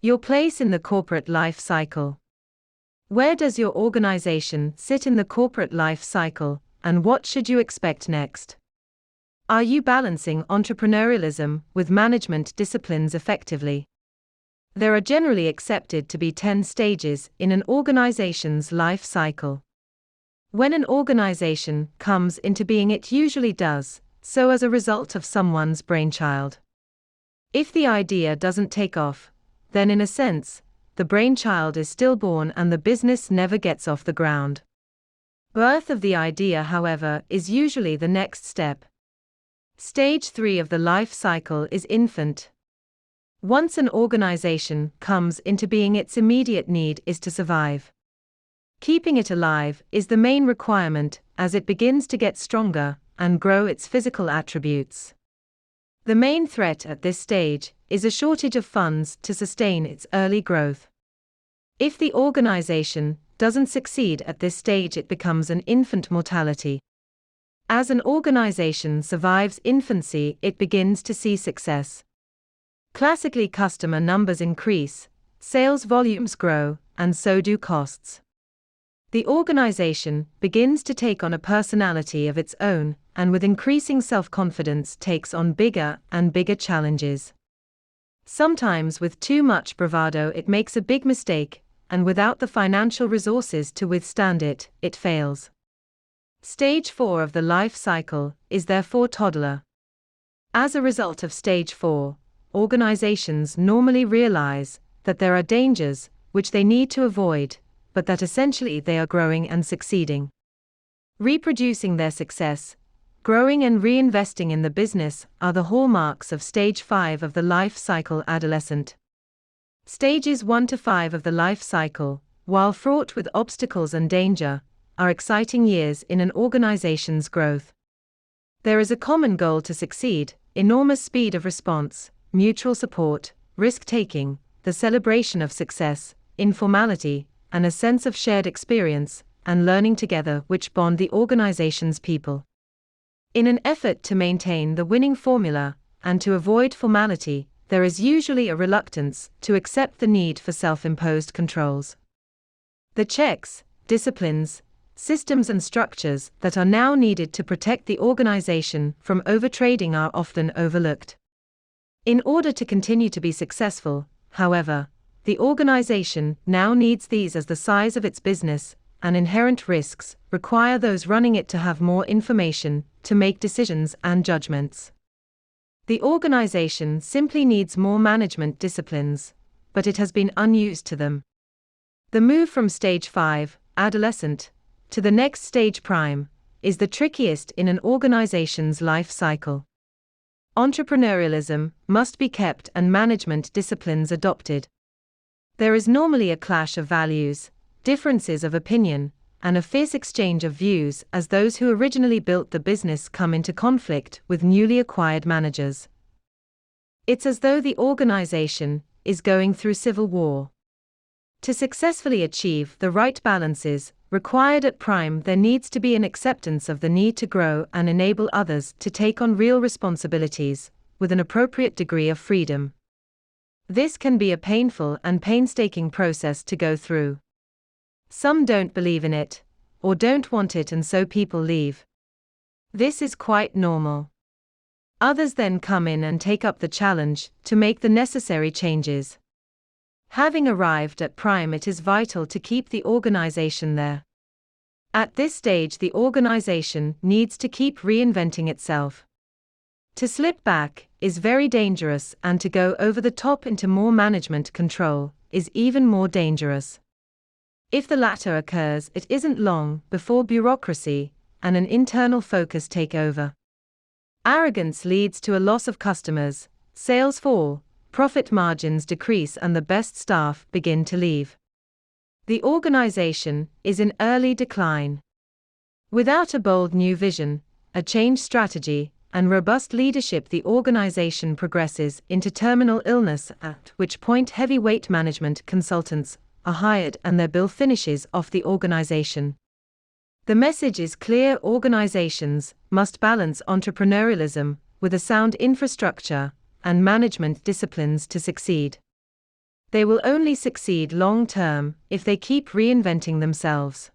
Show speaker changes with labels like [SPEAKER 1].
[SPEAKER 1] Your place in the corporate life cycle. Where does your organization sit in the corporate life cycle, and what should you expect next? Are you balancing entrepreneurialism with management disciplines effectively? There are generally accepted to be 10 stages in an organization's life cycle. When an organization comes into being, it usually does so as a result of someone's brainchild. If the idea doesn't take off, then in a sense, the brainchild is stillborn and the business never gets off the ground. Birth of the idea, however, is usually the next step. Stage 3 of the life cycle is infant. Once an organization comes into being, its immediate need is to survive. Keeping it alive is the main requirement as it begins to get stronger and grow its physical attributes. The main threat at this stage is a shortage of funds to sustain its early growth. If the organization doesn't succeed at this stage, it becomes an infant mortality. As an organization survives infancy, it begins to see success. Classically, customer numbers increase, sales volumes grow, and so do costs. The organization begins to take on a personality of its own, and with increasing self-confidence takes on bigger and bigger challenges. Sometimes with too much bravado it makes a big mistake, and without the financial resources to withstand it, it fails. Stage 4 of the life cycle is therefore toddler. As a result of stage 4, organizations normally realize that there are dangers which they need to avoid, but that essentially they are growing and succeeding. Reproducing their success, growing and reinvesting in the business are the hallmarks of stage 5 of the life cycle adolescent. Stages 1 to 5 of the life cycle, while fraught with obstacles and danger, are exciting years in an organization's growth. There is a common goal to succeed, enormous speed of response, mutual support, risk-taking, the celebration of success, informality, and a sense of shared experience and learning together which bond the organization's people. In an effort to maintain the winning formula and to avoid formality, there is usually a reluctance to accept the need for self-imposed controls. The checks, disciplines, systems and structures that are now needed to protect the organization from overtrading are often overlooked. In order to continue to be successful, however, the organization now needs these as the size of its business and inherent risks require those running it to have more information to make decisions and judgments. The organization simply needs more management disciplines, but it has been unused to them. The move from stage 5, adolescent, to the next stage, prime, is the trickiest in an organization's life cycle. Entrepreneurialism must be kept and management disciplines adopted. There is normally a clash of values, differences of opinion, and a fierce exchange of views as those who originally built the business come into conflict with newly acquired managers. It's as though the organization is going through civil war. To successfully achieve the right balances required at prime, there needs to be an acceptance of the need to grow and enable others to take on real responsibilities, with an appropriate degree of freedom. This can be a painful and painstaking process to go through. Some don't believe in it, or don't want it, and so people leave. This is quite normal. Others then come in and take up the challenge to make the necessary changes. Having arrived at prime, it is vital to keep the organization there. At this stage, the organization needs to keep reinventing itself. To slip back is very dangerous, and to go over the top into more management control is even more dangerous. If the latter occurs, it isn't long before bureaucracy and an internal focus take over. Arrogance leads to a loss of customers, sales fall, profit margins decrease, and the best staff begin to leave. The organization is in early decline. Without a bold new vision, a change strategy, and robust leadership, the organization progresses into terminal illness, at which point heavyweight management consultants are hired and their bill finishes off the organization. The message is clear: organizations must balance entrepreneurialism with a sound infrastructure and management disciplines to succeed. They will only succeed long term if they keep reinventing themselves.